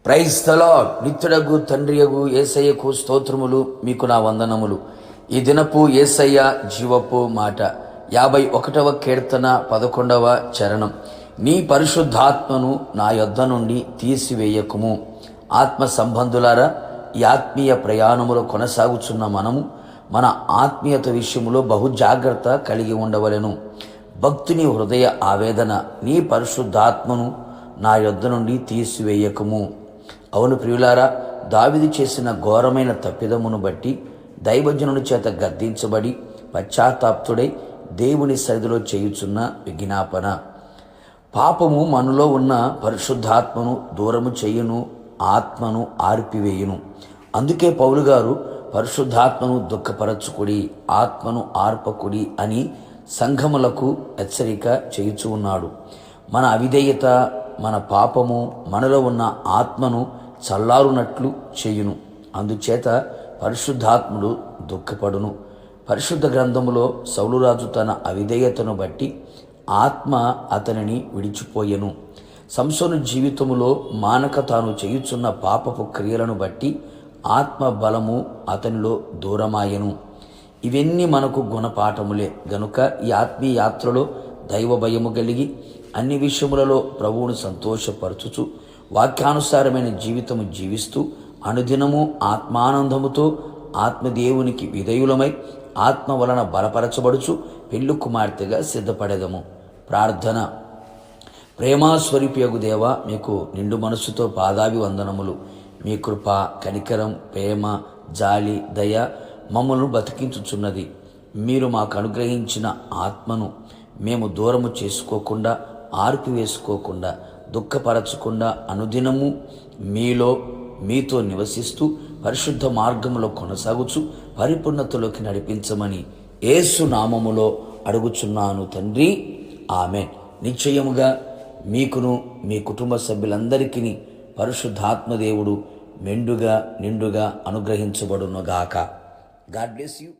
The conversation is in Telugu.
Praise the lord. నిత్యుడగు తండ్రియగు యేసయ్యకు స్తోత్రములు, మీకు నా వందనములు. ఈ దినపు యేసయ్య జీవపు మాట 51వ కీర్తన 11వ చరణం. నీ పరిశుద్ధాత్మను నా యొద్ద నుండి తీసివేయకుము. ఆత్మ సంబంధులారా, ఈ ఆత్మీయ ప్రయాణములో కొనసాగుచున్న మనము మన ఆత్మీయత విషయంలో బహు జాగ్రత్త కలిగి ఉండవలెను. భక్తుని హృదయ ఆవేదన, నీ పరిశుద్ధాత్మను నా యొద్ద నుండి తీసివేయకము. అవును ప్రియులారా, దావీదు చేసిన ఘోరమైన తప్పిదమును బట్టి దైవజనుని చేత గద్దించబడి పశ్చాత్తాప్తుడై దేవుని సన్నిధిలో చేయుచున్న విజ్ఞాపన. పాపము మనలో ఉన్న పరిశుద్ధాత్మను దూరము చేయును, ఆత్మను ఆర్పివేయును. అందుకే పౌలు గారు పరిశుద్ధాత్మను దుఃఖపరచుకుడి, ఆత్మను ఆర్పకుడి అని సంఘములకు హెచ్చరిక చేయుచు ఉన్నాడు. మన అవిధేయత, మన పాపము మనలో ఉన్న ఆత్మను చల్లారునట్లు చేయును. అందుచేత పరిశుద్ధాత్ముడు దుఃఖపడును. పరిశుద్ధ గ్రంథములో సౌలురాజు తన అవిధేయతను బట్టి ఆత్మ అతనిని విడిచిపోయెను. సంసోను జీవితములో మానక తాను చేయుచున్న పాపపు క్రియలను బట్టి ఆత్మ బలము అతనిలో దూరమాయెను. ఇవన్నీ మనకు గుణపాఠములే గనుక ఈ ఆత్మీయ యాత్రలో దైవ భయము కలిగి అన్ని విషయములలో ప్రభువును సంతోషపరచుచు వాక్యానుసారమైన జీవితము జీవిస్తూ అనుదినము ఆత్మానందముతో ఆత్మదేవునికి విధేయులమై ఆత్మ వలన బలపరచబడుచు పెళ్లి కుమార్తెగా సిద్ధపడేదము. ప్రార్థన. ప్రేమాస్వరూపియగు దేవా, మీకు నిండు మనస్సుతో పాదాభి వందనములు. మీ కృప, కనికరం, ప్రేమ, జాలి, దయ మమ్మల్ని బతికించుచున్నది. మీరు మాకు అనుగ్రహించిన ఆత్మను మేము దూరము చేసుకోకుండా, ఆర్పివేసుకోకుండా, దుఃఖపరచకుండా అనుదినము మీతో నివసిస్తూ పరిశుద్ధ మార్గములో కొనసాగుచు పరిపూర్ణతలోకి నడిపించమని యేసు నామములో అడుగుచున్నాను తండ్రి, ఆమేన్. నిశ్చయముగా మీకును మీ కుటుంబ సభ్యులందరికీ పరిశుద్ధాత్మదేవుడు మెండుగా నిండుగా అనుగ్రహించబడునుగాక. God bless you.